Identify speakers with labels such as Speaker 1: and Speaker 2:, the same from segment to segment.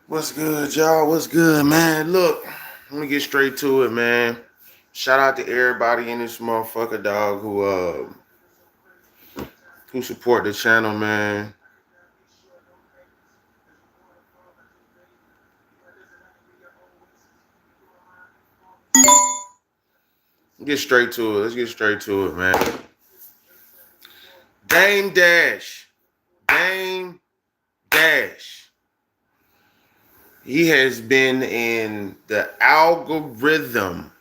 Speaker 1: What's good, y'all? What's good, man? Look, let me get straight to it, man. Shout out to everybody in this motherfucker, dog, who support the channel, man. Get straight to it. Let's get straight to it, man. Dame Dash. Dame Dash. He has been in the algorithm.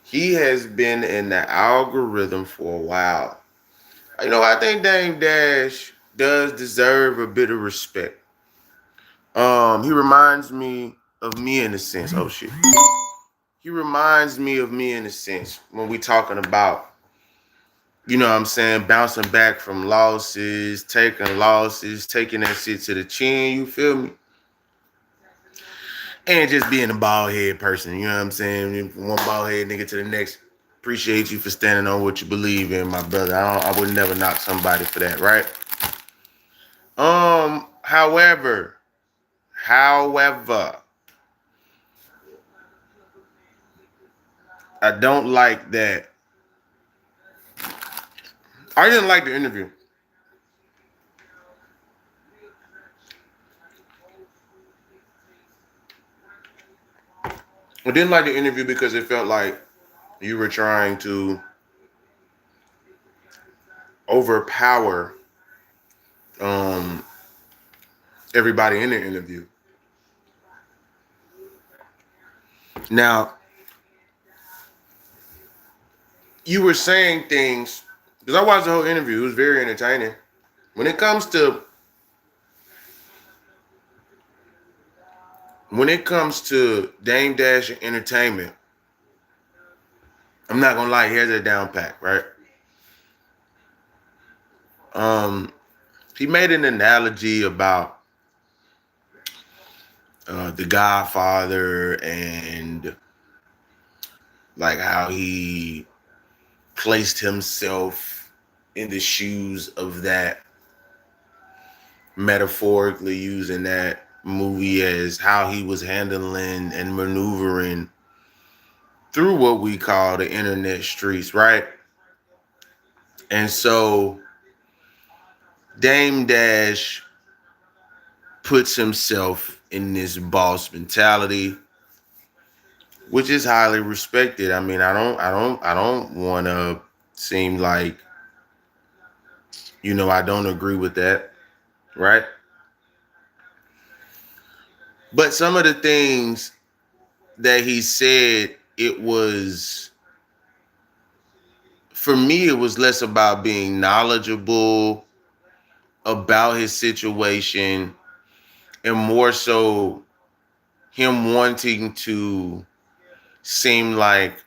Speaker 1: He has been in the algorithm for a while. I think Dame Dash does deserve a bit of respect. He reminds me of me in a sense. Oh shit. He reminds me of me in a sense when we talking about, what I'm saying, bouncing back from losses, taking that shit to the chin, you feel me? And just being a bald head person, you know what I'm saying? From one bald head nigga to the next. Appreciate you for standing on what you believe in, my brother. I would never knock somebody for that, right? However, I don't like that. I didn't like the interview. I didn't like the interview because it felt like you were trying to overpower um, everybody in the interview. Now, you were saying things because I watched the whole interview. It was very entertaining. When it comes to Dame Dash and entertainment, I'm not gonna lie, he has a down pack, right? Um, he made an analogy about the Godfather and like how he placed himself in the shoes of that, metaphorically using that movie as how he was handling and maneuvering through what we call the internet streets, right? And so Dame Dash puts himself in this boss mentality, which is highly respected. I mean, I don't want to seem like, I don't agree with that, right? But some of the things that he said, for me, it was less about being knowledgeable about his situation and more so him wanting to seem like,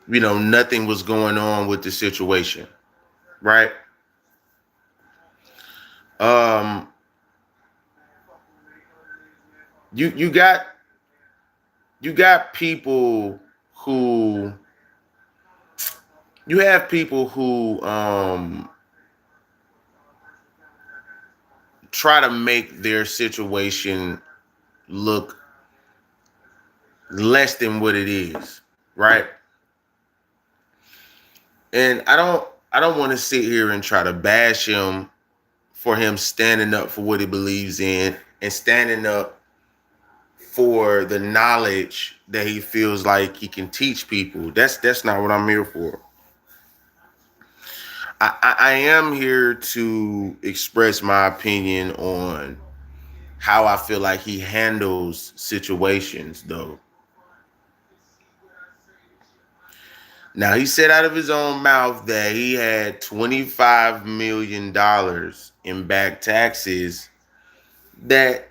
Speaker 1: nothing was going on with the situation, right? Um, you got people who you have people who try to make their situation look less than what it is, right? And I don't want to sit here and try to bash him for him standing up for what he believes in and standing up for the knowledge that he feels like he can teach people. That's not what I'm here for. I am here to express my opinion on how I feel like he handles situations, though. Now, he said out of his own mouth that he had $25 million in back taxes that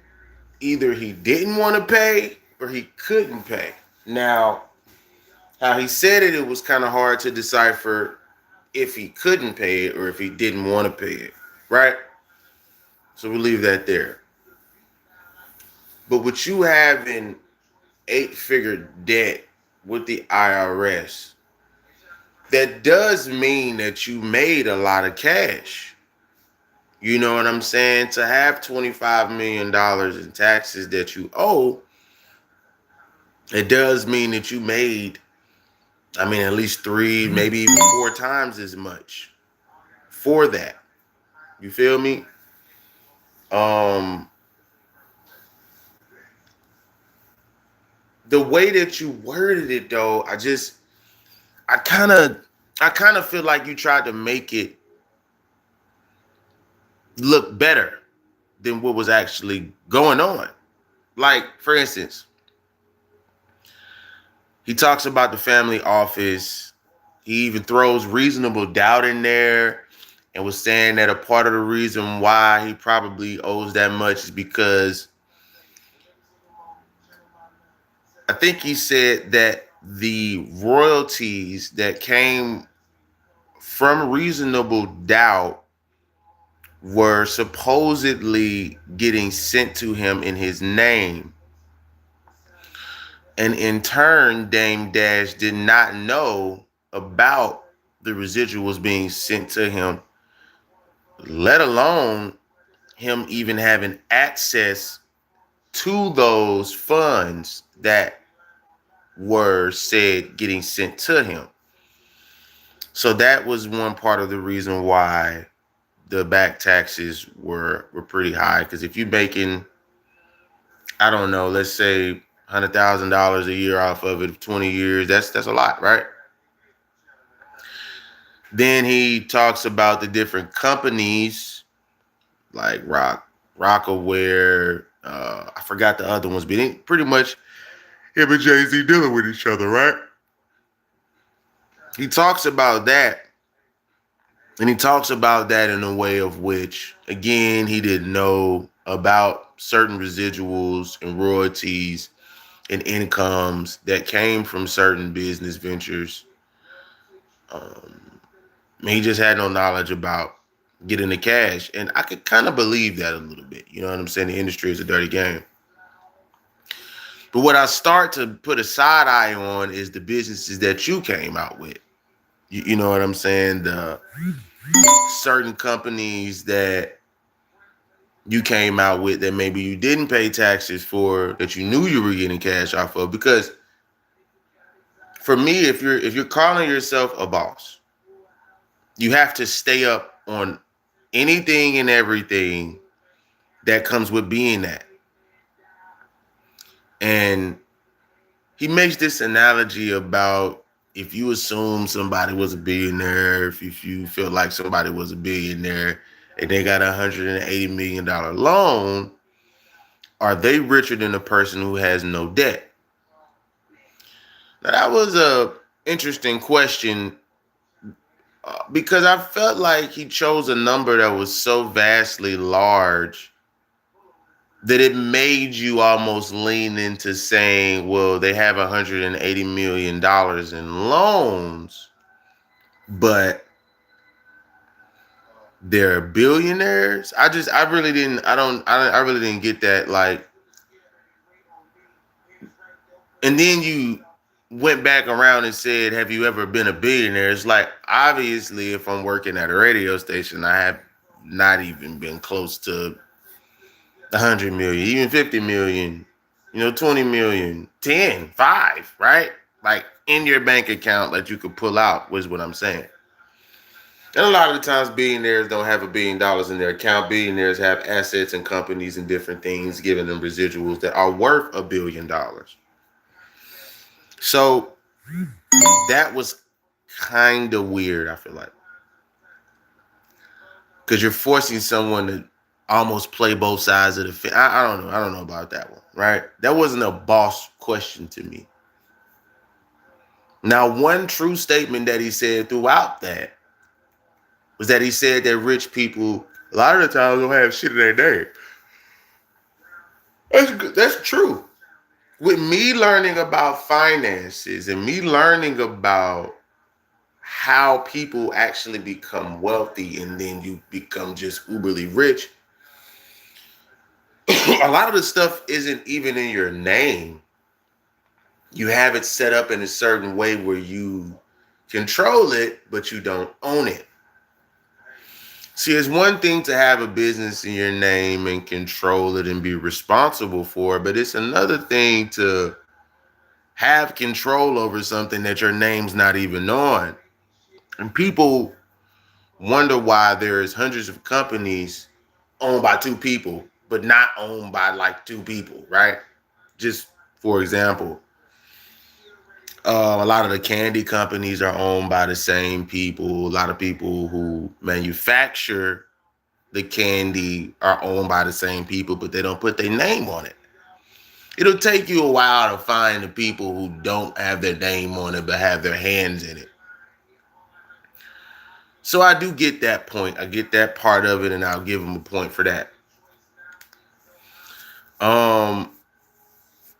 Speaker 1: either he didn't want to pay or he couldn't pay. Now, how he said it, it was kind of hard to decipher if he couldn't pay it or if he didn't want to pay it, right? So we'll leave that there. But with you having 8-figure debt with the IRS, that does mean that you made a lot of cash. You know what I'm saying? To have $25 million in taxes that you owe, it does mean that you made, I mean, at least 3, maybe even 4 times as much for that. You feel me? Um, the way that you worded it though, I kind of I kind of feel like you tried to make it look better than what was actually going on. Like, for instance, he talks about the family office. He even throws reasonable doubt in there and was saying that a part of the reason why he probably owes that much is because I think he said that the royalties that came from reasonable doubt were supposedly getting sent to him in his name. And in turn, Dame Dash did not know about the residuals being sent to him, let alone him even having access to those funds that were said getting sent to him. So that was one part of the reason why the back taxes were pretty high. Because if you're making, I don't know, let's say $100,000 a year off of it, 20 years, that's a lot, right? Then he talks about the different companies like Rockaware. I forgot the other ones, but pretty much him and Jay-Z dealing with each other, right? He talks about that, and he talks about that in a way of which, again, he didn't know about certain residuals and royalties and incomes that came from certain business ventures. He just had no knowledge about getting the cash. And I could kind of believe that a little bit. You know what I'm saying? The industry is a dirty game. But what I start to put a side eye on is the businesses that you came out with. You know what I'm saying? The certain companies that you came out with that maybe you didn't pay taxes for, that you knew you were getting cash off of. Because for me, if you're calling yourself a boss, you have to stay up on anything and everything that comes with being that. And he makes this analogy about if you assume somebody was a billionaire, if you feel like somebody was a billionaire and they got $180 million loan, are they richer than the person who has no debt? Now, that was a interesting question because I felt like he chose a number that was so vastly large that it made you almost lean into saying, well, they have $180 million in loans, but they're billionaires. I really didn't, I really didn't get that. Like, and then you went back around and said, have you ever been a billionaire? It's like, obviously, if I'm working at a radio station, I have not even been close to 100 million, even 50 million, 20 million, 10, 5, right? Like in your bank account that you could pull out was what I'm saying. And a lot of the times billionaires don't have $1 billion in their account. Billionaires have assets and companies and different things giving them residuals that are worth $1 billion. So that was kind of weird, I feel like. Because you're forcing someone to almost play both sides of the fence. I don't know. I don't know about that one, right? That wasn't a boss question to me. Now, one true statement that he said throughout that was that he said that rich people, a lot of the times, don't have shit in their name. That's true. With me learning about finances and me learning about how people actually become wealthy and then you become just uberly rich, a lot of the stuff isn't even in your name. You have it set up in a certain way where you control it, but you don't own it. See, it's one thing to have a business in your name and control it and be responsible for it, but it's another thing to have control over something that your name's not even on. And people wonder why there's hundreds of companies owned by two people, but not owned by like two people, right? Just for example, a lot of the candy companies are owned by the same people. A lot of people who manufacture the candy are owned by the same people, but they don't put their name on it. It'll take you a while to find the people who don't have their name on it but have their hands in it. So I do get that point. I get that part of it, and I'll give them a point for that. Um,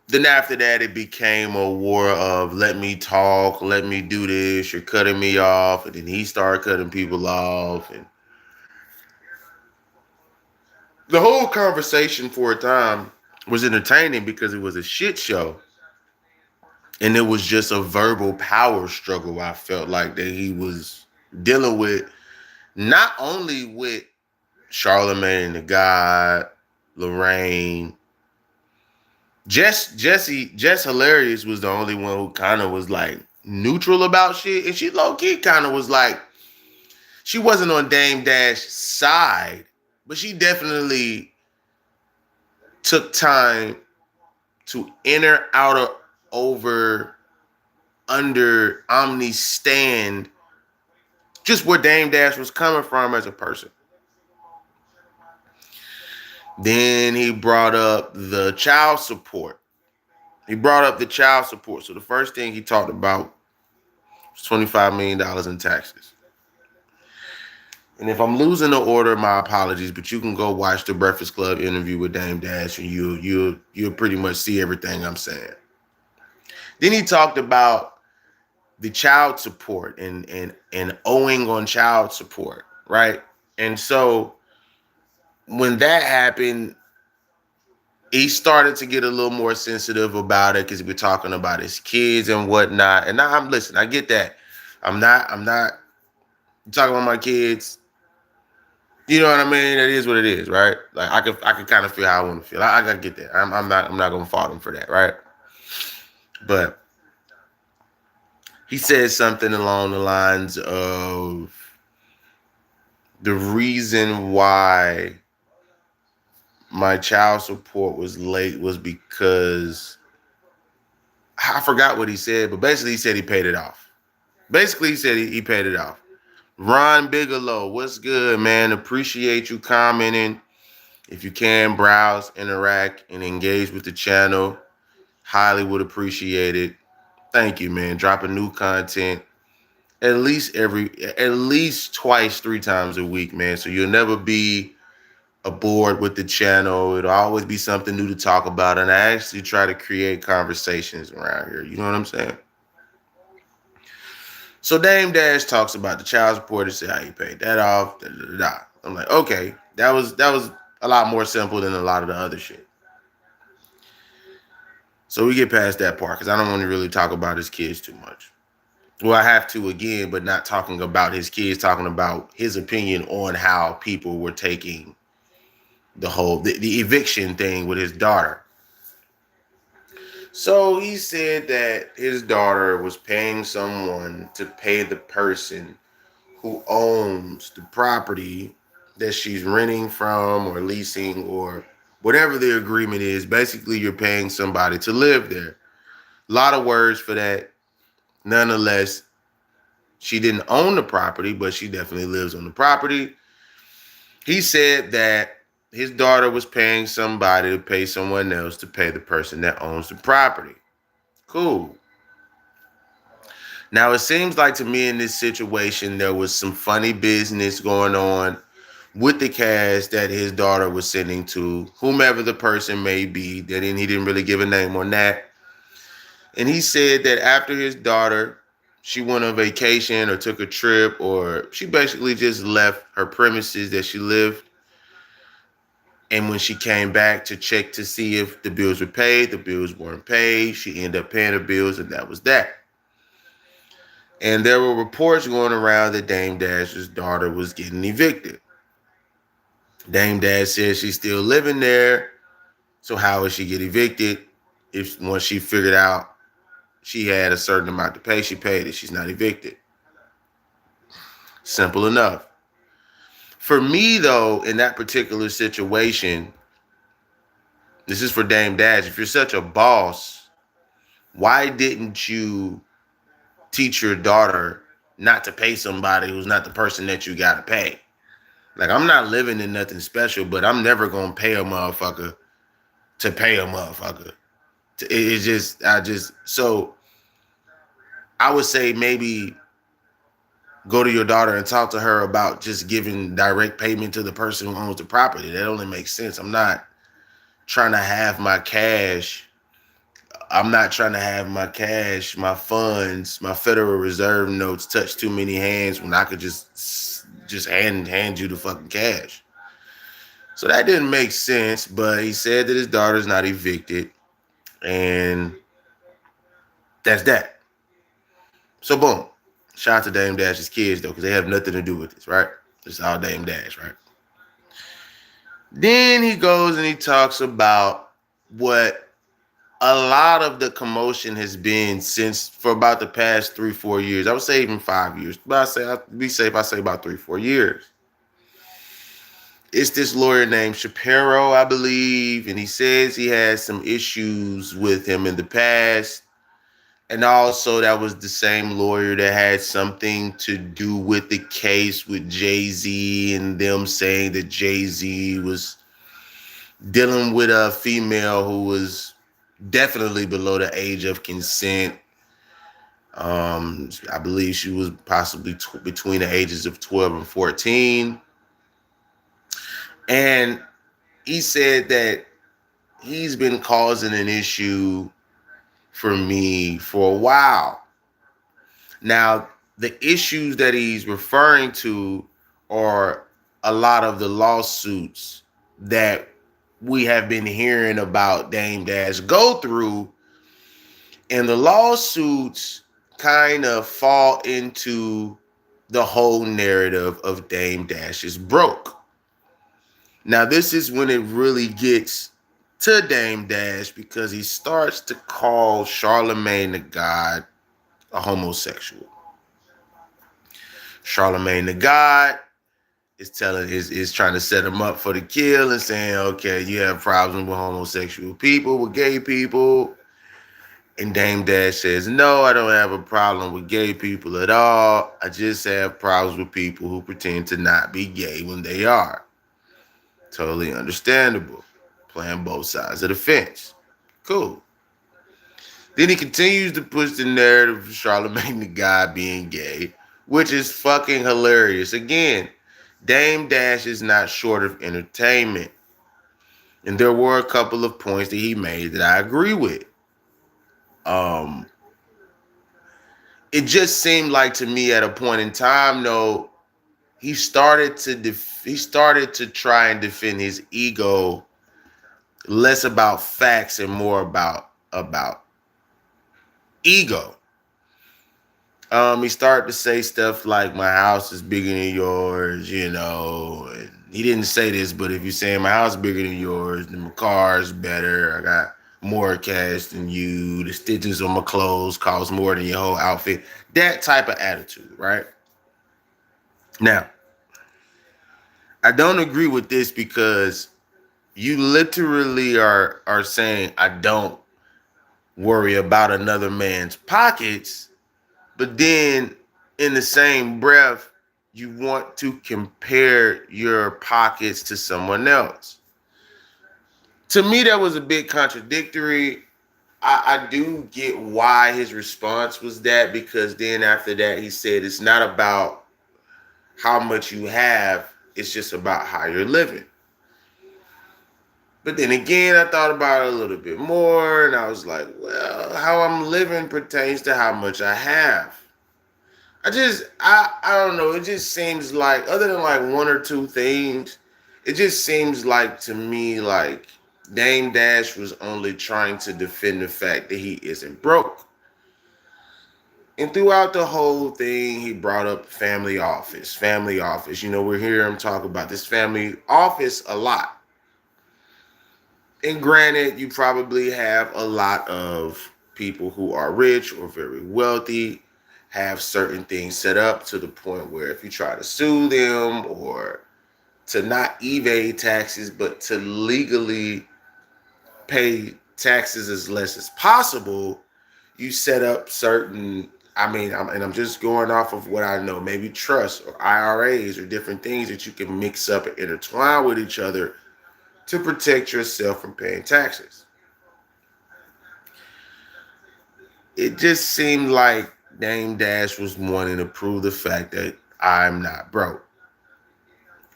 Speaker 1: then after that, it became a war of let me talk, let me do this. You're cutting me off, and then he started cutting people off, and the whole conversation for a time was entertaining because it was a shit show, and it was just a verbal power struggle. I felt like that he was dealing with not only with Charlemagne the God, Lorraine. Jess Hilarious was the only one who kind of was like neutral about shit. And she low key kind of was like, she wasn't on Dame Dash's side, but she definitely took time to enter, outer, over, under Omni's stand, just where Dame Dash was coming from as a person. Then he brought up the child support. So the first thing he talked about was $25 million in taxes. And if I'm losing the order, my apologies, but you can go watch the Breakfast Club interview with Dame Dash and you'll pretty much see everything I'm saying. Then he talked about the child support and owing on child support, right? And so when that happened, he started to get a little more sensitive about it because we're talking about his kids and whatnot. And now listen, I get that. I'm not talking about my kids. You know what I mean? That is what it is, right? Like I can kind of feel how I want to feel. I gotta get that. I'm not gonna fault him for that, right? But he said something along the lines of the reason why my child support was late was because I forgot what he said, but basically he said he paid it off. Basically he said he paid it off. Ron Bigelow, what's good, man? Appreciate you commenting. If you can, browse, interact, and engage with the channel. Highly would appreciate it. Thank you, man. Dropping new content at least twice, 3 times a week, man. So you'll never be aboard with the channel. It'll always be something new to talk about. And I actually try to create conversations around here. You know what I'm saying? So Dame Dash talks about the child support and say how he paid that off. Da, da, da, da. I'm like, okay, that was a lot more simple than a lot of the other shit. So we get past that part because I don't want to really talk about his kids too much. Well, I have to again, but not talking about his kids, talking about his opinion on how people were taking the eviction thing with his daughter. So he said that his daughter was paying someone to pay the person who owns the property that she's renting from or leasing or whatever the agreement is. Basically, you're paying somebody to live there. A lot of words for that. Nonetheless, she didn't own the property, but she definitely lives on the property. He said that his daughter was paying somebody to pay someone else to pay the person that owns the property. Cool. Now, it seems like to me in this situation, there was some funny business going on with the cash that his daughter was sending to whomever the person may be. He didn't really give a name on that. And he said that after his daughter, she went on vacation or took a trip, or she basically just left her premises that she lived. And when she came back to check to see if the bills were paid, the bills weren't paid. She ended up paying the bills, and that was that. And there were reports going around that Dame Dash's daughter was getting evicted. Dame Dash says she's still living there. So how would she get evicted? If once she figured out she had a certain amount to pay, she paid it. She's not evicted. Simple enough. For me, though, in that particular situation, this is for Dame Dash. If you're such a boss, why didn't you teach your daughter not to pay somebody who's not the person that you gotta pay? Like, I'm not living in nothing special, but I'm never gonna pay a motherfucker to pay a motherfucker. It's just, so I would say maybe go to your daughter and talk to her about just giving direct payment to the person who owns the property. That only makes sense. I'm not trying to have my cash. I'm not trying to have my cash, my funds, my Federal Reserve notes touch too many hands when I could just hand you the fucking cash. So that didn't make sense, but he said that his daughter's not evicted, and that's that. So boom. Shout out to Dame Dash's kids though, because they have nothing to do with this, right? It's all Dame Dash, right? Then he goes and he talks about what a lot of the commotion has been since for about the past 3-4 years. I would say even 5 years, but I'd be safe. I say about 3-4 years. It's this lawyer named Shapiro, I believe, and he says he has some issues with him in the past. And also, that was the same lawyer that had something to do with the case with Jay-Z and them saying that Jay-Z was dealing with a female who was definitely below the age of consent. I believe she was possibly between the ages of 12 and 14. And he said that he's been causing an issue for me for a while. Now, the issues that he's referring to are a lot of the lawsuits that we have been hearing about Dame Dash go through. And the lawsuits kind of fall into the whole narrative of Dame Dash is broke. Now, this is when it really gets to Dame Dash because he starts to call Charlemagne the God a homosexual. Charlemagne the God is trying to set him up for the kill and saying, okay, you have problems with homosexual people, with gay people. And Dame Dash says, no, I don't have a problem with gay people at all. I just have problems with people who pretend to not be gay when they are. Totally understandable. Playing both sides of the fence. Cool. Then he continues to push the narrative of Charlemagne the God being gay, which is fucking hilarious. Again, Dame Dash is not short of entertainment. And there were a couple of points that he made that I agree with. It just seemed like to me at a point in time, though, he started to try and defend his ego, less about facts and more about ego. He started to say stuff like, my house is bigger than yours, and he didn't say this, but if you're saying my house is bigger than yours, then my car is better, I got more cash than you, the stitches on my clothes cost more than your whole outfit, that type of attitude, right? Now, I don't agree with this because you literally are saying I don't worry about another man's pockets, but then in the same breath, you want to compare your pockets to someone else. To me, that was a bit contradictory. I do get why his response was that, because then after that, he said it's not about how much you have, it's just about how you're living. But then again, I thought about it a little bit more, and I was like, well, how I'm living pertains to how much I have. I don't know. It just seems like, other than like one or two things, it just seems like to me like Dame Dash was only trying to defend the fact that he isn't broke. And throughout the whole thing, he brought up family office, family office. You know, we hear him talk about this family office a lot. And granted, you probably have a lot of people who are rich or very wealthy, have certain things set up to the point where if you try to sue them or to not evade taxes, but to legally pay taxes as less as possible, you set up certain, I'm just going off of what I know, maybe trusts or IRAs or different things that you can mix up and intertwine with each other to protect yourself from paying taxes. It just seemed like Dame Dash was wanting to prove the fact that I'm not broke,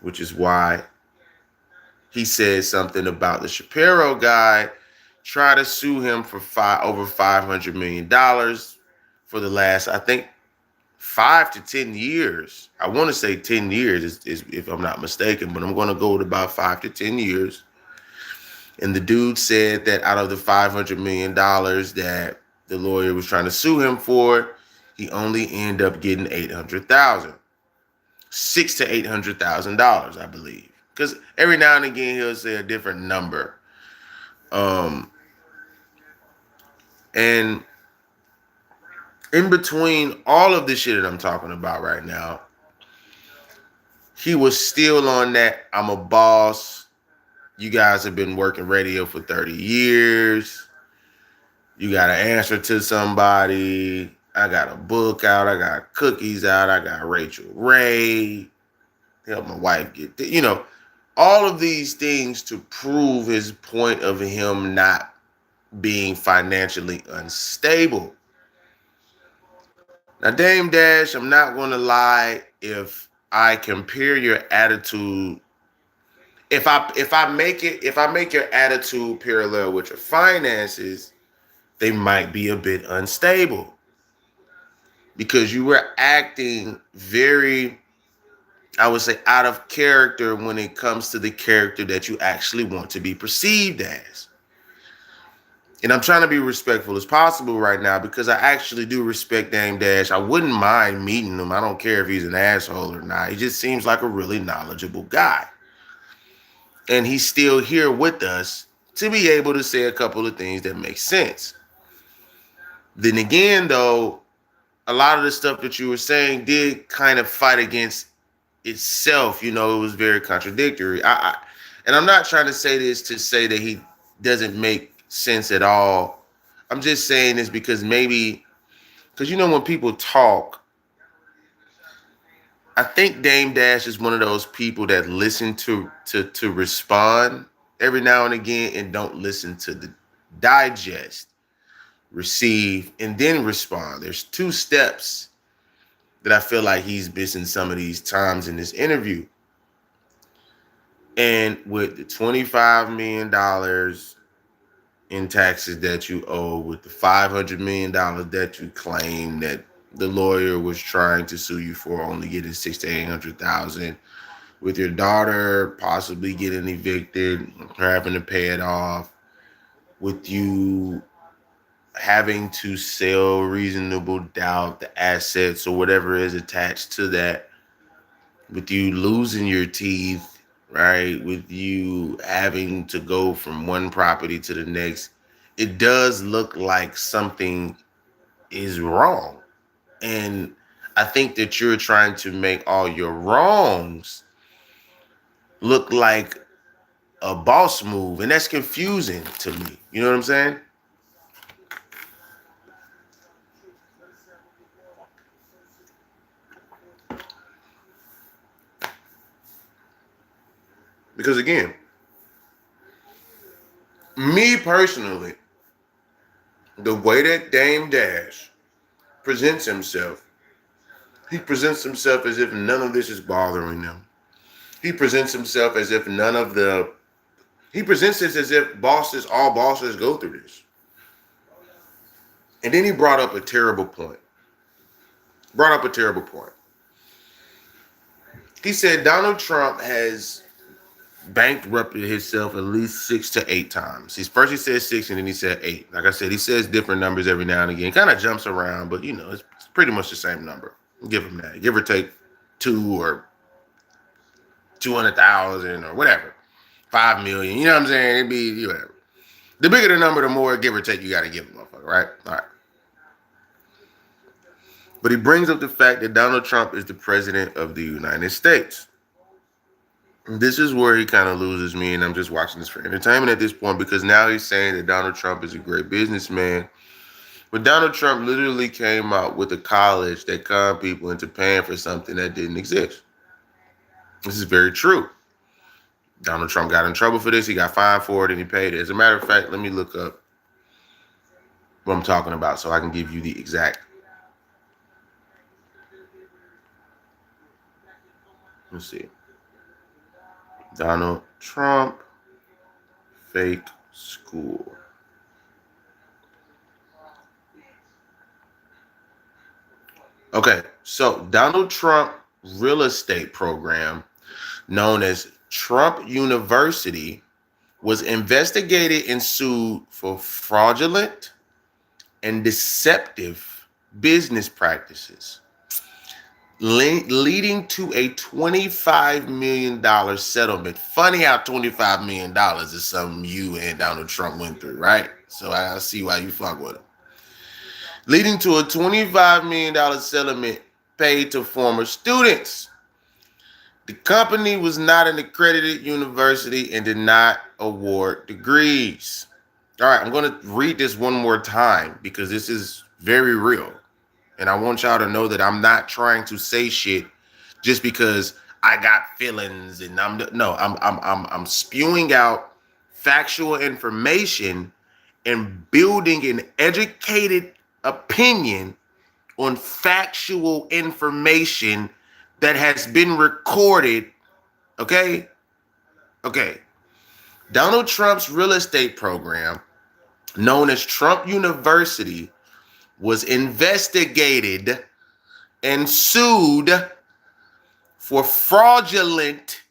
Speaker 1: which is why he said something about the Shapiro guy try to sue him for over $500 million for the last, I think, 5 to 10 years. I want to say 10 years is if I'm not mistaken, but I'm going to go with about 5 to 10 years. And the dude said that out of the $500 million that the lawyer was trying to sue him for, he only ended up getting 800,000, $600,000 to $800,000, I believe. Because every now and again he'll say a different number. And in between all of the shit that I'm talking about right now, he was still on that I'm a boss. You guys have been working radio for 30 years. You got to answer to somebody. I got a book out. I got cookies out. I got Rachel Ray. Help my wife get, all of these things to prove his point of him not being financially unstable. Now, Dame Dash, I'm not going to lie. If I compare your attitude, if I make your attitude parallel with your finances, they might be a bit unstable because you were acting very, I would say, out of character when it comes to the character that you actually want to be perceived as. And I'm trying to be respectful as possible right now because I actually do respect Dame Dash. I wouldn't mind meeting him. I don't care if he's an asshole or not. He just seems like a really knowledgeable guy. And he's still here with us to be able to say a couple of things that make sense. Then again, though, a lot of the stuff that you were saying did kind of fight against itself. It was very contradictory. And I'm not trying to say this to say that he doesn't make sense at all. I'm just saying this because because when people talk, I think Dame Dash is one of those people that listen to respond every now and again and don't listen to the digest, receive, and then respond. There's two steps that I feel like he's missing some of these times in this interview. And with the $25 million in taxes that you owe, with the $500 million that you claim that the lawyer was trying to sue you for, only getting 600,000 to 800,000, with your daughter possibly getting evicted, her having to pay it off, with you having to sell reasonable doubt the assets or whatever is attached to that, with you losing your teeth, right? With you having to go from one property to the next, it does look like something is wrong. And I think that you're trying to make all your wrongs look like a boss move. And that's confusing to me. You know what I'm saying? Because again, me personally, the way that Dame Dash presents himself, he presents himself as if none of this is bothering him. He presents himself as if he presents this as if all bosses go through this. And then he brought up a terrible point. He said Donald Trump has bankrupted himself at least 6 to 8 times. First he said 6 and then he said 8. Like I said, he says different numbers every now and again. Kind of jumps around, but it's Pretty much the same number. Give him that. Give or take 2 or 200,000 or whatever. 5 million. You know what I'm saying? It'd be whatever. The bigger the number, the more give or take you got to give a motherfucker, right? All right. But he brings up the fact that Donald Trump is the president of the United States. This is where he kind of loses me, and I'm just watching this for entertainment at this point, because now he's saying that Donald Trump is a great businessman. But Donald Trump literally came out with a college that conned people into paying for something that didn't exist. This is very true. Donald Trump got in trouble for this. He got fined for it, and he paid it. As a matter of fact, let me look up what I'm talking about so I can give you the exact. Let's see. Donald Trump fake school. Okay, so Donald Trump real estate program, known as Trump University, was investigated and sued for fraudulent and deceptive business practices, leading to a $25 million settlement. Funny how $25 million is something you and Donald Trump went through, right? So I see why you fuck with him. Leading to a $25 million settlement paid to former students. The company was not an accredited university and did not award degrees. All right, I'm going to read this one more time because this is very real. And I want y'all to know that I'm not trying to say shit just because I got feelings and I'm spewing out factual information and building an educated opinion on factual information that has been recorded. Okay. Donald Trump's real estate program, known as Trump University, was investigated and sued for fraudulent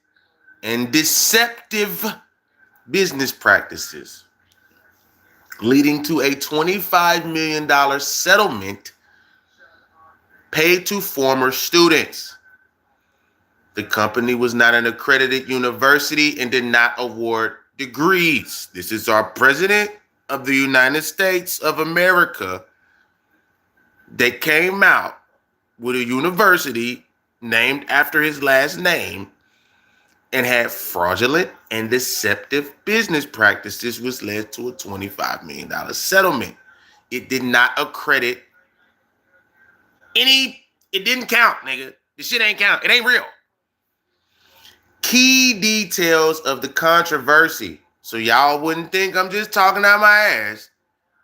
Speaker 1: and deceptive business practices, leading to a $25 million settlement paid to former students. The company was not an accredited university and did not award degrees. This is our president of the United States of America that came out with a university named after his last name and had fraudulent and deceptive business practices, which led to a $25 million settlement. It did not accredit it didn't count, nigga. This shit ain't count. It ain't real. Key details of the controversy. So y'all wouldn't think I'm just talking out my ass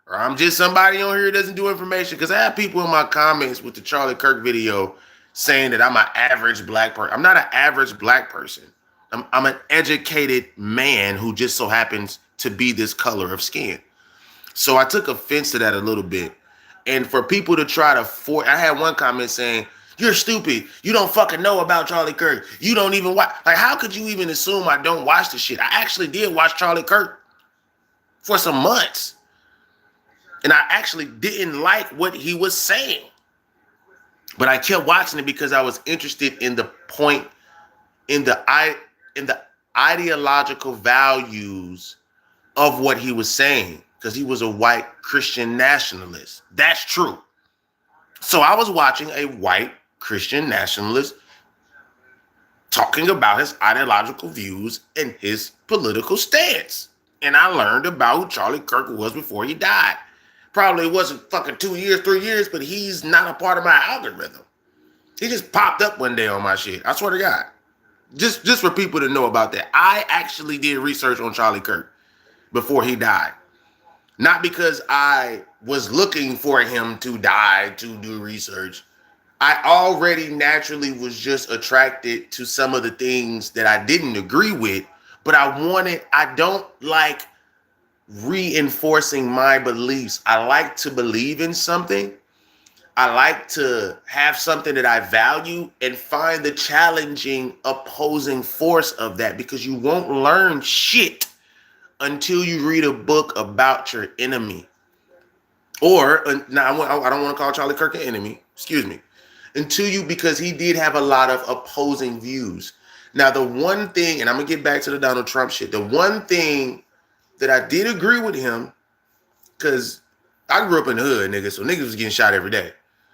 Speaker 1: or I'm just somebody on here who doesn't do information, because I have people in my comments with the Charlie Kirk video saying that I'm an average black person. I'm not an average black person. I'm an educated man who just so happens to be this color of skin. So I took offense to that a little bit. And for people to try to I had one comment saying, "You're stupid. You don't fucking know about Charlie Kirk. You don't even watch." Like, how could you even assume I don't watch the shit? I actually did watch Charlie Kirk for some months. And I actually didn't like what he was saying. But I kept watching it because I was interested in the point, in the ideological values of what he was saying, because he was a white Christian nationalist. That's true. So I was watching a white Christian nationalist talking about his ideological views and his political stance. And I learned about who Charlie Kirk was before he died. Probably wasn't fucking 2 years, 3 years, but he's not a part of my algorithm. He just popped up one day on my shit. I swear to God. Just for people to know about that. I actually did research on Charlie Kirk before he died. Not because I was looking for him to die to do research. I already naturally was just attracted to some of the things that I didn't agree with, but I don't like reinforcing my beliefs. I like to believe in something. I like to have something that I value and find the challenging opposing force of that, because you won't learn shit until you read a book about your enemy. Or, now I don't want to call Charlie Kirk an enemy. Excuse me. And two, because he did have a lot of opposing views. Now, the one thing, and I'm going to get back to the Donald Trump shit, the one thing that I did agree with him, because I grew up in the hood, nigga, so niggas was getting shot every day.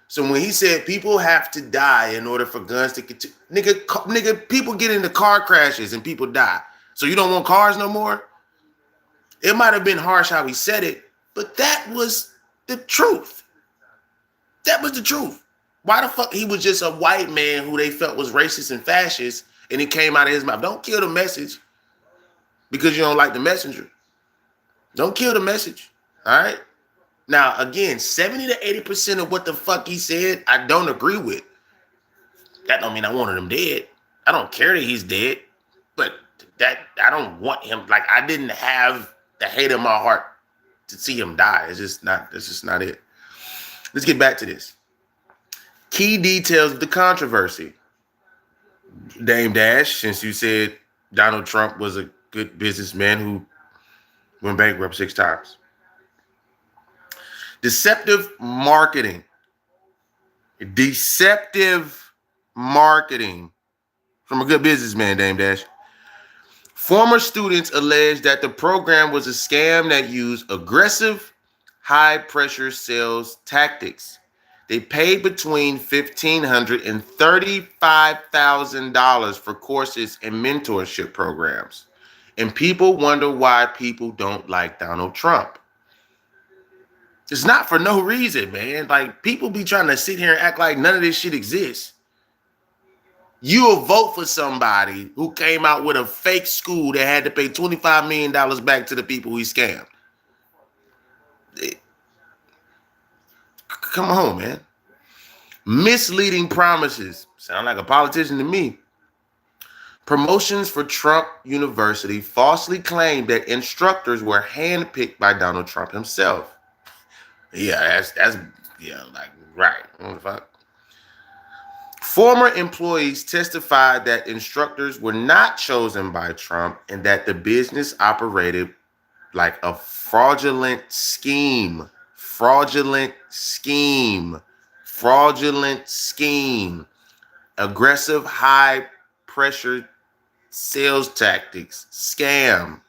Speaker 1: So when he said people have to die in order for guns to continue, nigga, people get into car crashes and people die. So you don't want cars no more? It might have been harsh how he said it, but that was the truth. That was the truth. Why the fuck he was just a white man who they felt was racist and fascist, and it came out of his mouth? Don't kill the message because you don't like the messenger. Don't kill the message. All right? Now, again, 70 to 80% of what the fuck he said, I don't agree with. That don't mean I wanted him dead. I don't care that he's dead, but that I don't want him. Like, I didn't have the hate in my heart to see him die. It's just not it. Let's get back to this. Key details of the controversy. Dame Dash, since you said Donald Trump was a good businessman who went bankrupt 6 times. Deceptive marketing. Deceptive marketing from a good businessman, Dame Dash. Former students alleged that the program was a scam that used aggressive, high-pressure sales tactics. They paid between $1,500 and $35,000 for courses and mentorship programs. And people wonder why people don't like Donald Trump. It's not for no reason, man. Like, people be trying to sit here and act like none of this shit exists. You will vote for somebody who came out with a fake school that had to pay $25 million back to the people he scammed. Come on, man. Misleading promises. Sound like a politician to me. Promotions for Trump University falsely claimed that instructors were handpicked by Donald Trump himself. Yeah, that's like, right. What the fuck? Former employees testified that instructors were not chosen by Trump and that the business operated like a fraudulent scheme. Fraudulent scheme. Aggressive, high-pressure sales tactics. Scam.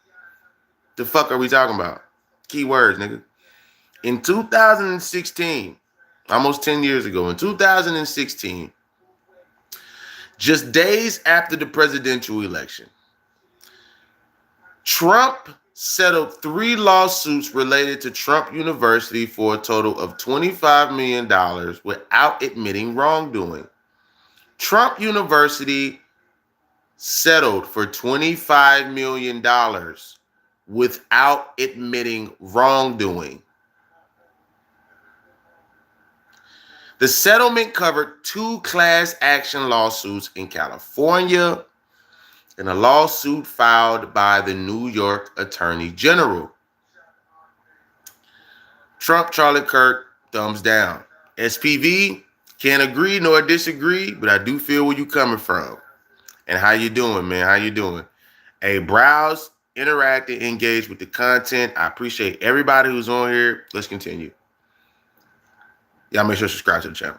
Speaker 1: The fuck are we talking about? Keywords, nigga. In 2016, almost 10 years ago, in 2016, just days after the presidential election, Trump settled 3 lawsuits related to Trump University for a total of $25 million without admitting wrongdoing. Trump University settled for $25 million without admitting wrongdoing. The settlement covered 2 class action lawsuits in California and a lawsuit filed by the New York Attorney General. Trump, Charlie Kirk, thumbs down. SPV, can't agree nor disagree, but I do feel where you coming from. And how you doing, man? How you doing? Hey, browse, interact, and engage with the content. I appreciate everybody who's on here. Let's continue. Y'all make sure to subscribe to the channel.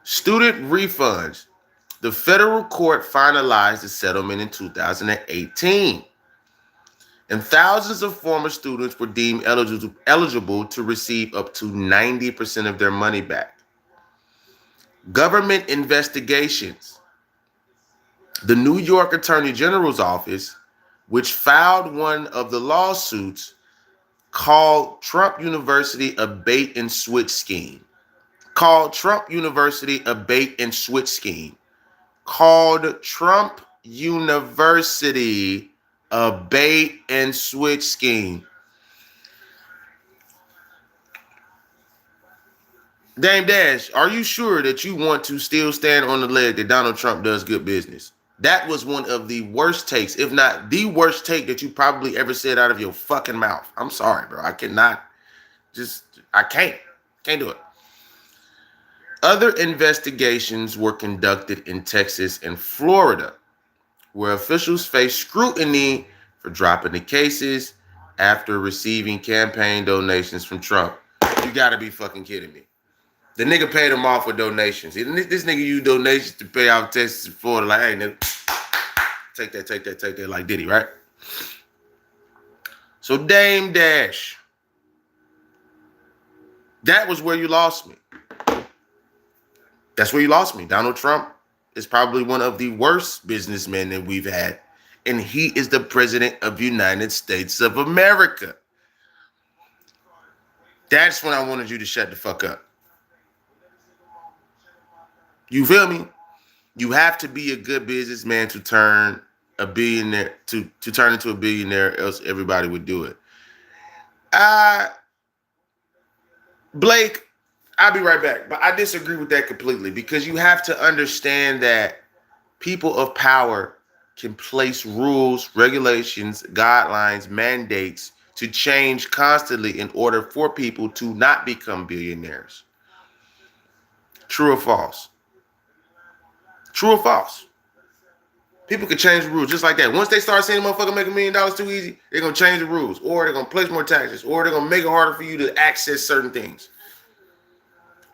Speaker 1: Student refunds. The federal court finalized the settlement in 2018. And thousands of former students were deemed eligible to receive up to 90% of their money back. Government investigations. The New York Attorney General's office, which filed one of the lawsuits, called Trump University a bait and switch scheme. Called Trump University a bait and switch scheme. Called Trump University a bait and switch scheme. Dame Dash, are you sure that you want to still stand on the leg that Donald Trump does good business? That was one of the worst takes, if not the worst take that you probably ever said out of your fucking mouth. I'm sorry, bro. I can't do it. Other investigations were conducted in Texas and Florida, where officials faced scrutiny for dropping the cases after receiving campaign donations from Trump. You gotta be fucking kidding me. The nigga paid him off with donations. This nigga used donations to pay off Texas and Florida. Like, hey, nigga, take that, like Diddy, right? So Dame Dash, that was where you lost me. That's where you lost me. Donald Trump is probably one of the worst businessmen that we've had. And he is the president of the United States of America. That's when I wanted you to shut the fuck up. You feel me? You have to be a good businessman to turn a billionaire to turn into a billionaire, else everybody would do it. Blake, I'll be right back. But I disagree with that completely because you have to understand that people of power can place rules, regulations, guidelines, mandates to change constantly in order for people to not become billionaires. True or false? True or false? People can change the rules just like that. Once they start seeing a motherfucker make $1 million too easy, they're going to change the rules, or they're going to place more taxes, or they're going to make it harder for you to access certain things.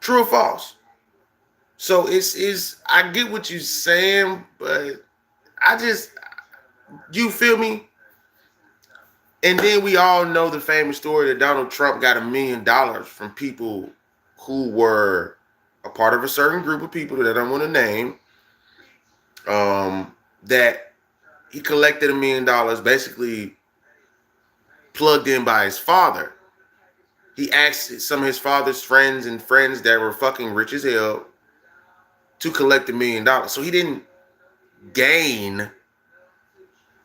Speaker 1: True or false? So I get what you're saying, but you feel me? And then we all know the famous story that Donald Trump got $1 million from people who were a part of a certain group of people that I don't want to name. That he collected $1 million, basically plugged in by his father. He asked some of his father's friends and friends that were fucking rich as hell to collect $1 million. So he didn't gain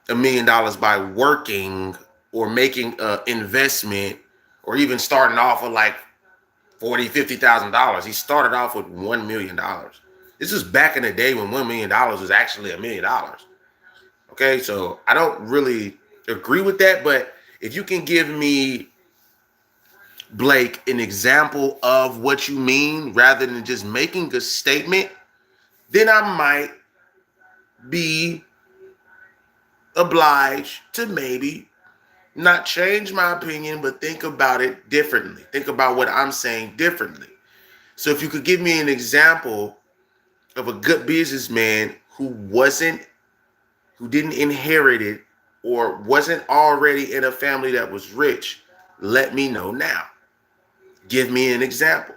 Speaker 1: $1 million by working or making an investment or even starting off with like $40,000, $50,000. He started off with $1 million. This was back in the day when $1 million was actually $1 million. Okay, so I don't really agree with that, but if you can give me, Blake, an example of what you mean rather than just making a statement, then I might be obliged to maybe not change my opinion, but think about it differently. Think about what I'm saying differently. So if you could give me an example of a good businessman who didn't inherit it or wasn't already in a family that was rich, let me know now. Give me an example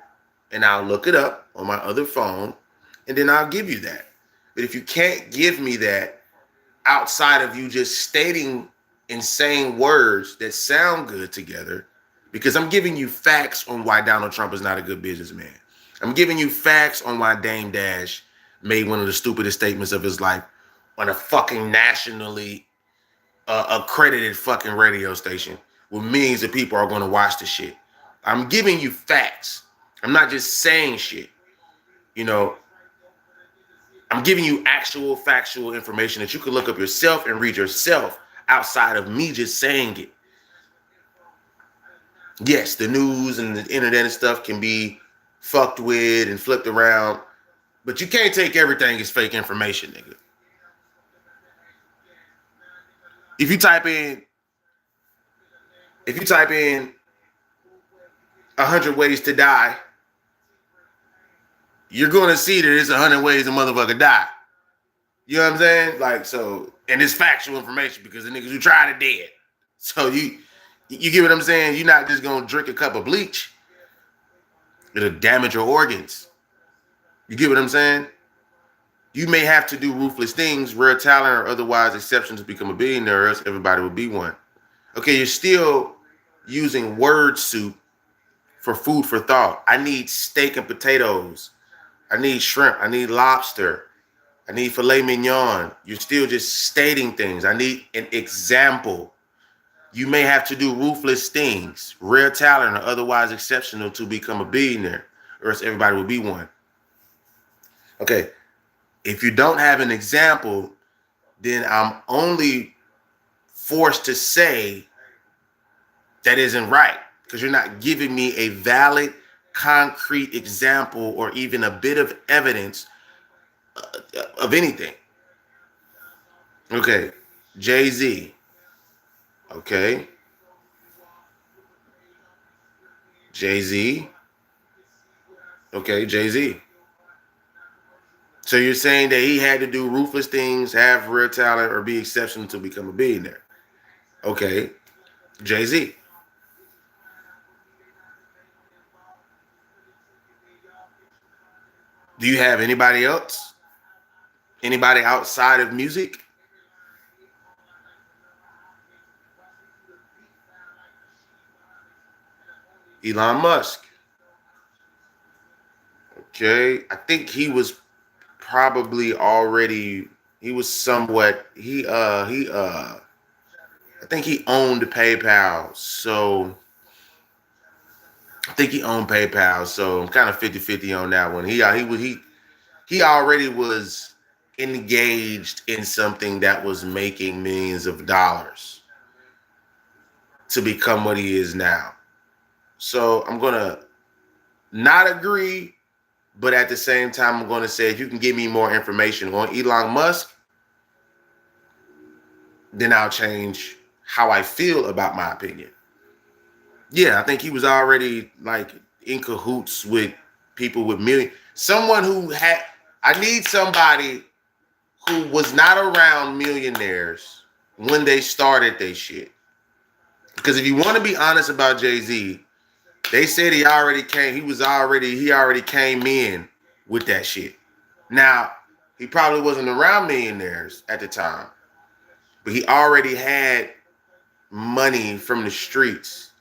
Speaker 1: and I'll look it up on my other phone and then I'll give you that. But if you can't give me that outside of you just stating and saying words that sound good together, because I'm giving you facts on why Donald Trump is not a good businessman. I'm giving you facts on why Dame Dash made one of the stupidest statements of his life on a fucking nationally accredited fucking radio station where millions of people are going to watch the shit. I'm giving you facts. I'm not just saying shit. You know, I'm giving you actual factual information that you can look up yourself and read yourself outside of me just saying it. Yes, the news and the internet and stuff can be fucked with and flipped around, but you can't take everything as fake information, nigga. If you type in 100 ways to die, you're gonna see that there's 100 ways a motherfucker die. You know what I'm saying? Like, so, and it's factual information because the niggas who tried it dead. So you get what I'm saying? You're not just gonna drink a cup of bleach. It'll damage your organs. You get what I'm saying? You may have to do ruthless things, rare talent, or otherwise exception to become a billionaire, or else everybody would be one. Okay, you're still using word soup for food for thought. I need steak and potatoes. I need shrimp. I need lobster. I need filet mignon. You're still just stating things. I need an example. You may have to do ruthless things, rare talent, or otherwise exceptional to become a billionaire, or else everybody will be one. Okay, if you don't have an example, then I'm only forced to say that isn't right because you're not giving me a valid, concrete example or even a bit of evidence of anything. Okay, Jay-Z. Okay. Jay-Z Okay, Jay-Z. So you're saying that he had to do ruthless things, have real talent, or be exceptional to become a billionaire. Okay, Jay-Z. Do you have anybody else? Anybody outside of music? Elon Musk. Okay, I think he was probably already. He was somewhat. I think he owned PayPal. So I think he owned PayPal. So I'm kind of 50-50 on that one. He already was engaged in something that was making millions of dollars to become what he is now. So I'm gonna not agree, but at the same time, I'm gonna say if you can give me more information on Elon Musk, then I'll change how I feel about my opinion. Yeah, I think he was already like in cahoots with people with million. Someone who had. I need somebody who was not around millionaires when they started their shit. Because if you want to be honest about Jay-Z, they said he already came. He already came in with that shit. Now he probably wasn't around millionaires at the time, but he already had money from the streets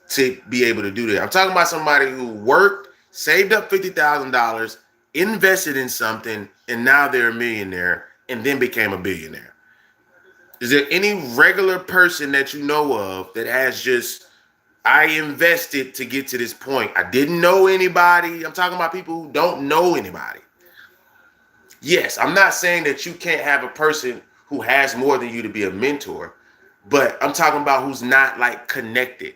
Speaker 1: to be able to do that. I'm talking about somebody who worked, saved up $50,000, invested in something, and now they're a millionaire and then became a billionaire. Is there any regular person that you know of that has just, I invested to get to this point? I didn't know anybody. I'm talking about people who don't know anybody. Yes, I'm not saying that you can't have a person who has more than you to be a mentor, but I'm talking about who's not like connected.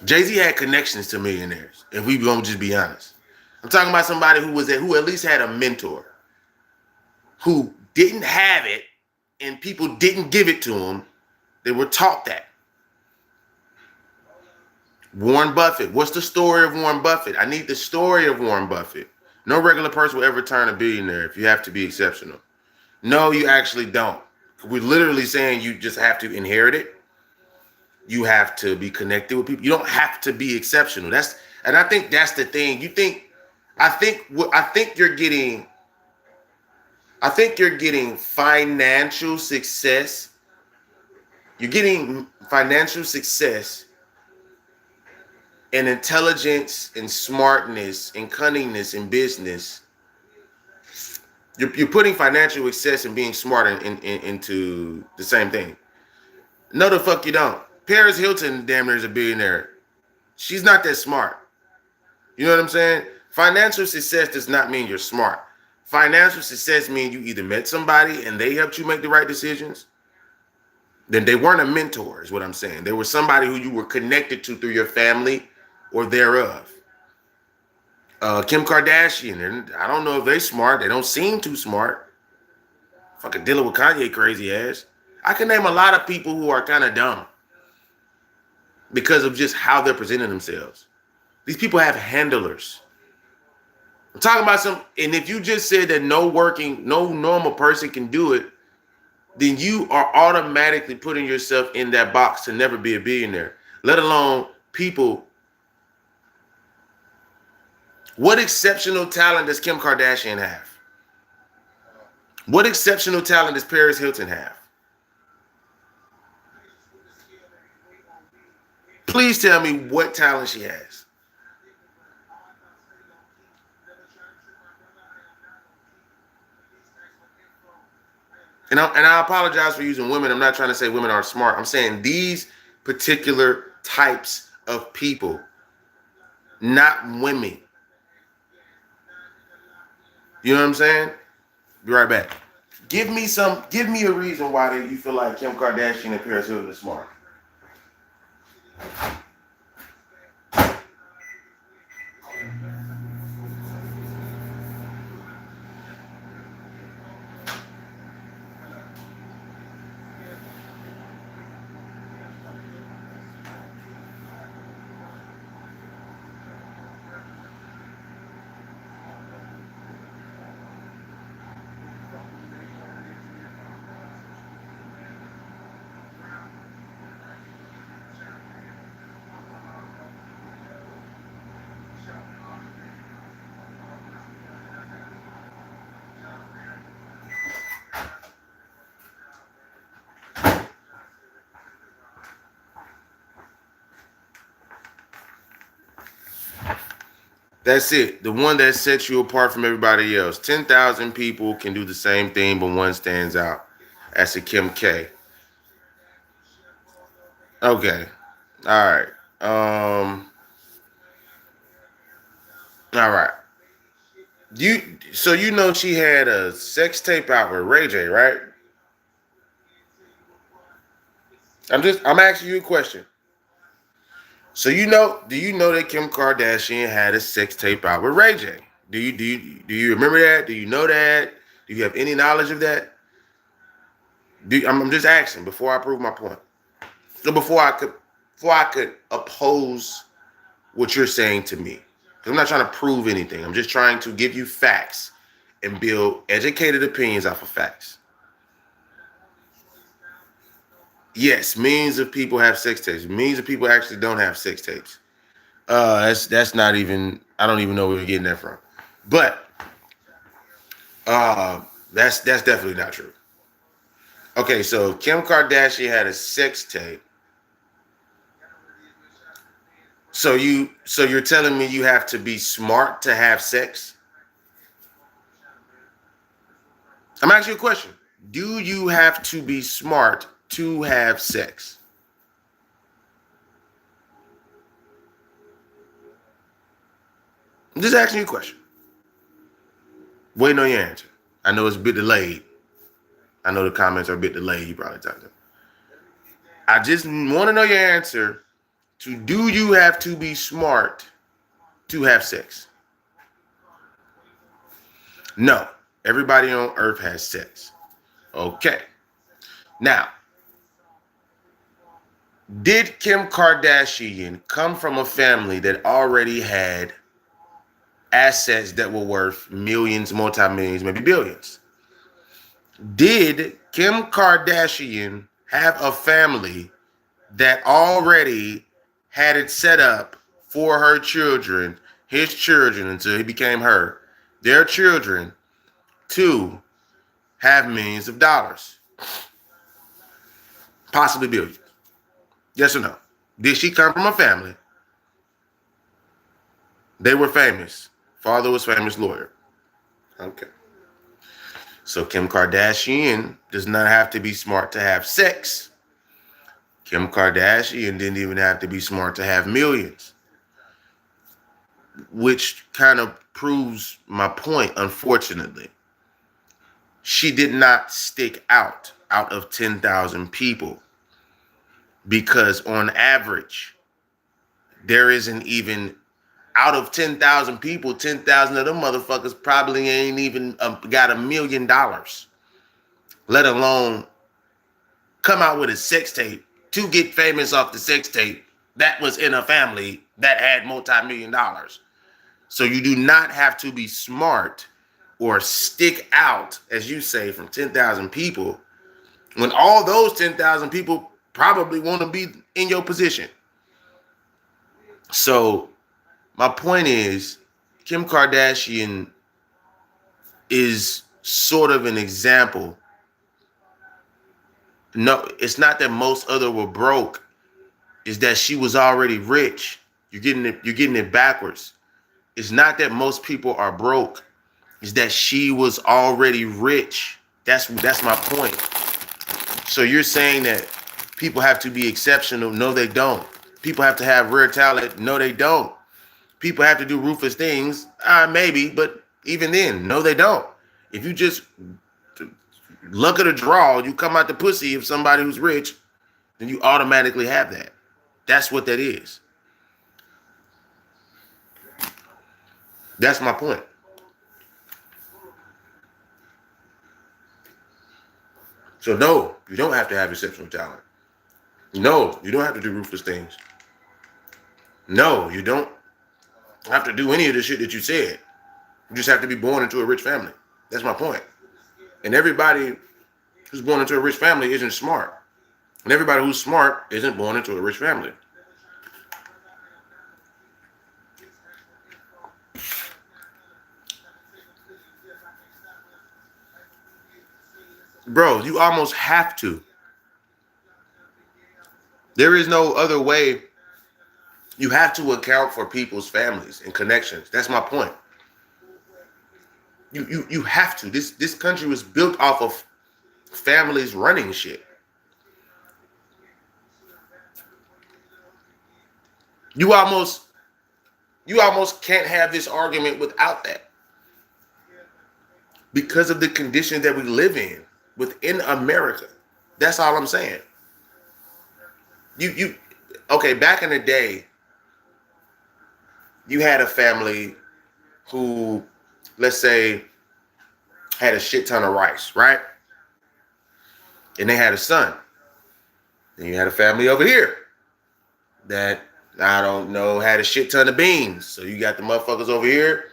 Speaker 1: Jay-Z had connections to millionaires, if we gonna just be honest. I'm talking about somebody who at least had a mentor, who didn't have it, and people didn't give it to him. They were taught that. Warren Buffett. What's the story of Warren Buffett? I need the story of Warren Buffett. No regular person will ever turn a billionaire if you have to be exceptional. No, you actually don't. We're literally saying you just have to inherit it. You have to be connected with people. You don't have to be exceptional. And I think that's the thing. I think you're getting financial success. You're getting financial success and intelligence and smartness and cunningness in business. You're putting financial success and being smart into the same thing. No, the fuck you don't. Paris Hilton damn near is a billionaire. She's not that smart. You know what I'm saying? Financial success does not mean you're smart. Financial success means you either met somebody and they helped you make the right decisions. Then they weren't a mentor, is what I'm saying. They were somebody who you were connected to through your family or thereof. Kim Kardashian, I don't know if they're smart. They don't seem too smart. Fucking dealing with Kanye crazy ass. I can name a lot of people who are kind of dumb because of just how they're presenting themselves. These people have handlers. I'm talking about and if you just said that no normal person can do it, then you are automatically putting yourself in that box to never be a billionaire, let alone people. What exceptional talent does Kim Kardashian have? What exceptional talent does Paris Hilton have? Please tell me what talent she has. And I apologize for using women. I'm not trying to say women aren't smart. I'm saying these particular types of people, not women. You know what I'm saying? Be right back. Give me a reason why you feel like Kim Kardashian and Paris Hilton are smart. That's it. The one that sets you apart from everybody else. 10,000 people can do the same thing, but one stands out. That's a Kim K. Okay. All right. All right. You so you know she had a sex tape out with Ray J, right? I'm asking you a question. So do you know that Kim Kardashian had a sex tape out with Ray J? Do you remember that? Do you know that? Do you have any knowledge of that? I'm just asking before I prove my point. So before I could oppose what you're saying to me. 'Cause I'm not trying to prove anything. I'm just trying to give you facts and build educated opinions off of facts. Yes, millions of people have sex tapes. Millions of people actually don't have sex tapes. That's not even. I don't even know where you're getting that from. But uh, that's definitely not true. Okay, so Kim Kardashian had a sex tape. So you're telling me you have to be smart to have sex? I'm asking you a question. Do you have to be smart to have sex? I'm just asking you a question. Waiting on your answer. I know it's a bit delayed. I know the comments are a bit delayed. You probably talked to. I just want to know your answer to do you have to be smart to have sex? No. Everybody on earth has sex. Okay. Now, did Kim Kardashian come from a family that already had assets that were worth millions, multi-millions, maybe billions? Did Kim Kardashian have a family that already had it set up for her children, his children, until he became her, their children, to have millions of dollars, possibly billions? Yes or no? Did she come from a family? They were famous. Father was famous lawyer. Okay. So Kim Kardashian does not have to be smart to have sex. Kim Kardashian didn't even have to be smart to have millions, which kind of proves my point, unfortunately. She did not stick out of 10,000 people because on average, there isn't even out of 10,000 people, 10,000 of them motherfuckers probably ain't even got $1 million, let alone come out with a sex tape to get famous off the sex tape that was in a family that had multi-million dollars. So you do not have to be smart or stick out, as you say, from 10,000 people when all those 10,000 people probably want to be in your position. So my point is, Kim Kardashian is sort of an example. No, it's not that most other were broke. It's that she was already rich. You're getting it backwards. It's not that most people are broke. It's that she was already rich. That's my point. So you're saying that people have to be exceptional? No, they don't. People have to have rare talent? No, they don't. People have to do ruthless things? Maybe, but even then, no, they don't. If you just luck of the draw, you come out the pussy of somebody who's rich, then you automatically have that. That's what that is. That's my point. So no, you don't have to have exceptional talent. No, you don't have to do ruthless things. No, you don't have to do any of the shit that you said. You just have to be born into a rich family. That's my point. And everybody who's born into a rich family isn't smart. And everybody who's smart isn't born into a rich family. Bro, you almost have to. There is no other way You have to account for people's families and connections. That's my point. You have to. This country was built off of families running shit. You almost you almost can't have this argument without that because of the conditions that we live in within America. That's all I'm saying. You okay, back in the day, you had a family who, let's say, had a shit ton of rice, right? And they had a son. Then you had a family over here that, I don't know, had a shit ton of beans. So you got the motherfuckers over here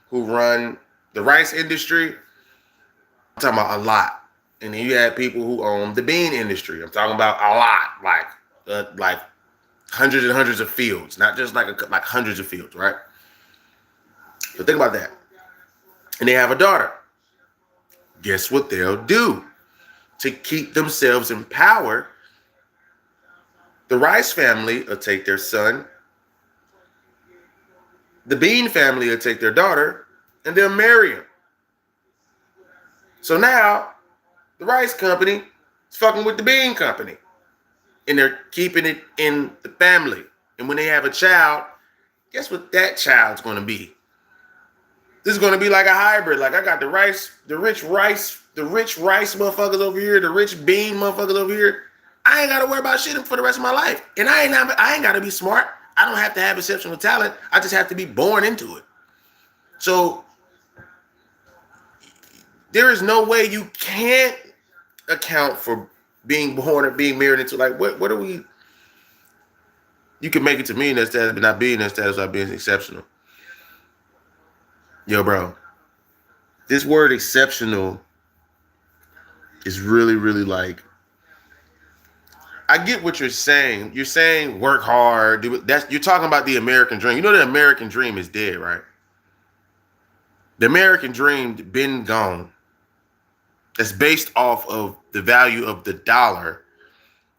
Speaker 1: who run the rice industry. I'm talking about a lot. And then you had people who own the bean industry. I'm talking about a lot, like hundreds and hundreds of fields, not just like hundreds of fields, right? So think about that. And they have a daughter. Guess what they'll do to keep themselves in power? The Rice family will take their son. The Bean family will take their daughter, and they'll marry him. So now, the Rice company is fucking with the Bean company. And they're keeping it in the family. And when they have a child, guess what that child's going to be? This is going to be like a hybrid. Like, I got the rich rice motherfuckers over here, the rich bean motherfuckers over here. I ain't got to worry about shit for the rest of my life. And I ain't got to be smart. I don't have to have exceptional talent. I just have to be born into it. So there is no way you can't account for being born or being married into, like, what are we? You can make it to me in that status, but not being in that status without being exceptional. Yo, bro, this word exceptional is really, really like, I get what you're saying. You're saying work hard. You're talking about the American dream. You know the American dream is dead, right? The American dream been gone. That's based off of the value of the dollar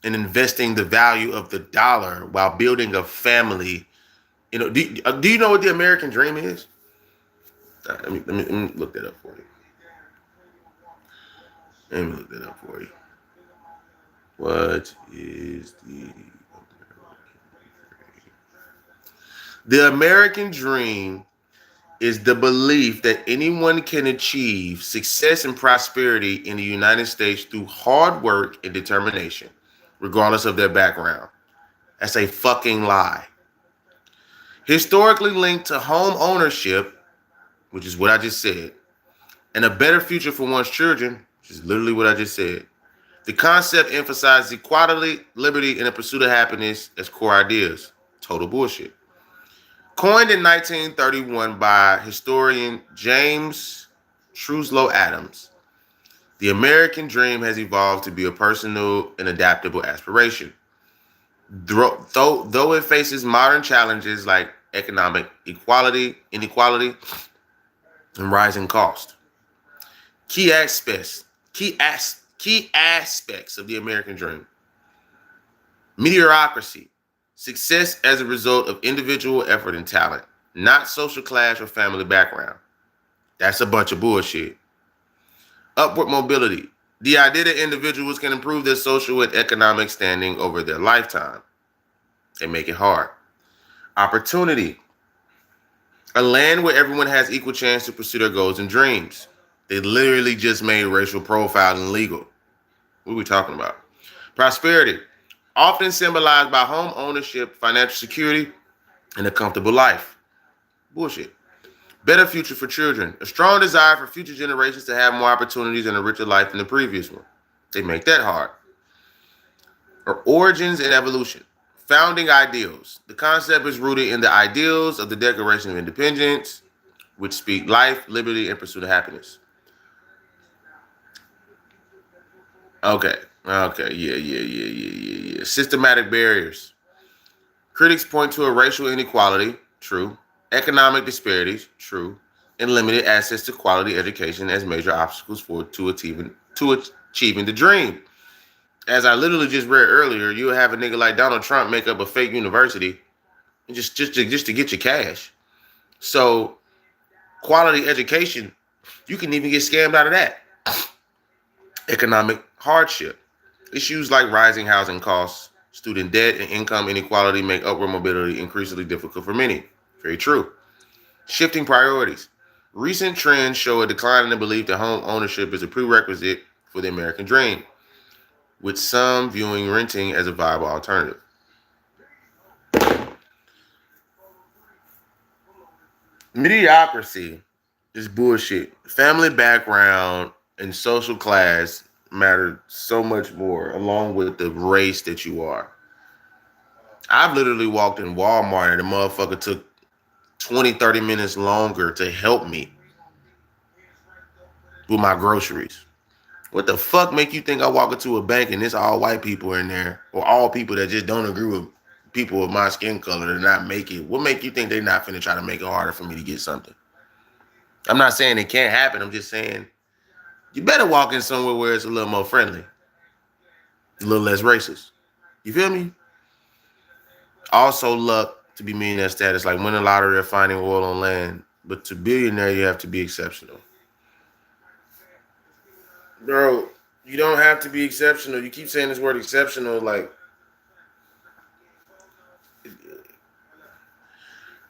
Speaker 1: and investing the value of the dollar while building a family. You know, do you know what the American dream is? Let me look that up for you. Let me look that up for you. What is the American dream? The American dream is the belief that anyone can achieve success and prosperity in the United States through hard work and determination, regardless of their background. That's a fucking lie. Historically linked to home ownership, which is what I just said, and a better future for one's children, which is literally what I just said. The concept emphasizes equality, liberty, and the pursuit of happiness as core ideas. Total bullshit. Coined in 1931 by historian James Truslow Adams, the American dream has evolved to be a personal and adaptable aspiration. Though it faces modern challenges like economic inequality, and rising cost. Key aspects of the American dream. Mediocrity. Success as a result of individual effort and talent, not social class or family background. That's a bunch of bullshit. Upward mobility. The idea that individuals can improve their social and economic standing over their lifetime. They make it hard. Opportunity. A land where everyone has equal chance to pursue their goals and dreams. They literally just made racial profiling legal. What are we talking about? Prosperity. Often symbolized by home ownership, financial security, and a comfortable life. Bullshit. Better future for children. A strong desire for future generations to have more opportunities and a richer life than the previous one. They make that hard. Or origins and evolution. Founding ideals. The concept is rooted in the ideals of the Declaration of Independence, which speak life, liberty, and pursuit of happiness. Okay. Yeah. Systematic barriers. Critics point to a racial inequality, true. Economic disparities, true. And limited access to quality education as major obstacles to achieving the dream. As I literally just read earlier, you'll have a nigga like Donald Trump make up a fake university just to get your cash. So quality education, you can even get scammed out of that. Economic hardship. Issues like rising housing costs, student debt, and income inequality make upward mobility increasingly difficult for many. Very true. Shifting priorities. Recent trends show a decline in the belief that home ownership is a prerequisite for the American dream, with some viewing renting as a viable alternative. Mediocrity is bullshit. Family background and social class matter so much more, along with the race that you are. I've literally walked in Walmart and the motherfucker took 20, 30 minutes longer to help me with my groceries. What the fuck make you think I walk into a bank and it's all white people in there, or all people that just don't agree with people with my skin color to not make it? What make you think they're not finna try to make it harder for me to get something? I'm not saying it can't happen. I'm just saying you better walk in somewhere where it's a little more friendly, a little less racist. You feel me? Also, luck to be millionaire status, like winning lottery or finding oil on land. But to billionaire, you have to be exceptional. Bro, you don't have to be exceptional. You keep saying this word exceptional. Like,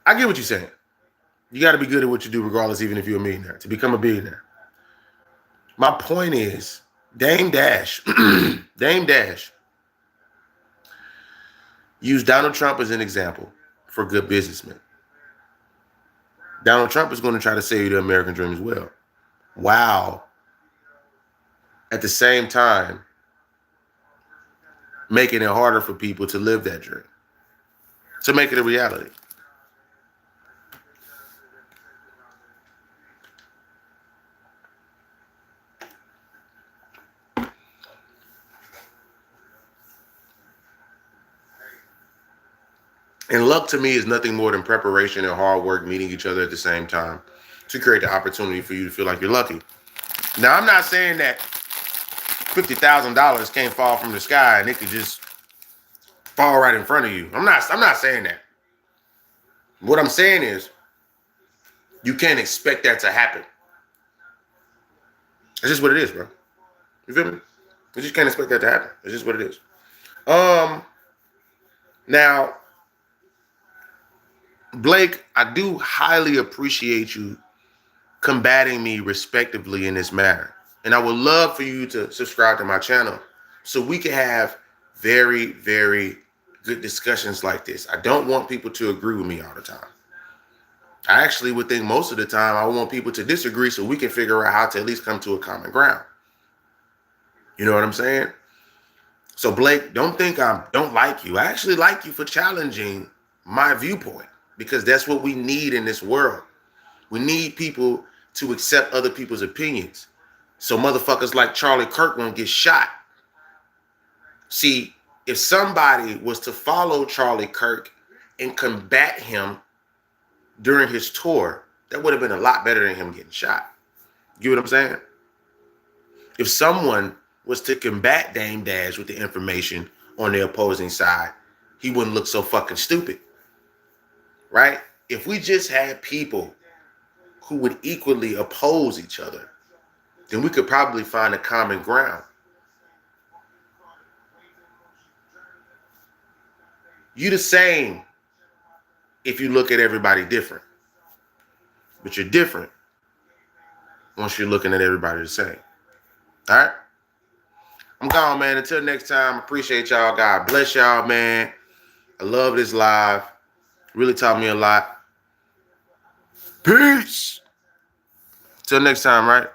Speaker 1: I get what you're saying. You got to be good at what you do, regardless, even if you're a millionaire, to become a billionaire. My point is, Dame Dash, Dame Dash, use Donald Trump as an example for good businessmen. Donald Trump is going to try to sell you the American dream as well. Wow. At the same time, making it harder for people to live that dream, to make it a reality. And luck to me is nothing more than preparation and hard work meeting each other at the same time to create the opportunity for you to feel like you're lucky. Now, I'm not saying that $50,000 can't fall from the sky and it could just fall right in front of you. I'm not saying that. What I'm saying is you can't expect that to happen. It's just what it is, bro. You feel me? You just can't expect that to happen. It's just what it is. Now, Blake, I do highly appreciate you combating me respectively in this matter. And I would love for you to subscribe to my channel so we can have very, very good discussions like this. I don't want people to agree with me all the time. I actually would think most of the time I want people to disagree so we can figure out how to at least come to a common ground. You know what I'm saying? So Blake, don't think I don't like you. I actually like you for challenging my viewpoint because that's what we need in this world. We need people to accept other people's opinions. So motherfuckers like Charlie Kirk won't get shot. See, if somebody was to follow Charlie Kirk and combat him during his tour, that would have been a lot better than him getting shot. You get what I'm saying? If someone was to combat Dame Dash with the information on the opposing side, he wouldn't look so fucking stupid. Right? If we just had people who would equally oppose each other, then we could probably find a common ground. You the same if you look at everybody different. But you're different once you're looking at everybody the same. All right? I'm gone, man. Until next time, appreciate y'all. God bless y'all, man. I love this live. Really taught me a lot. Peace. Till next time, right?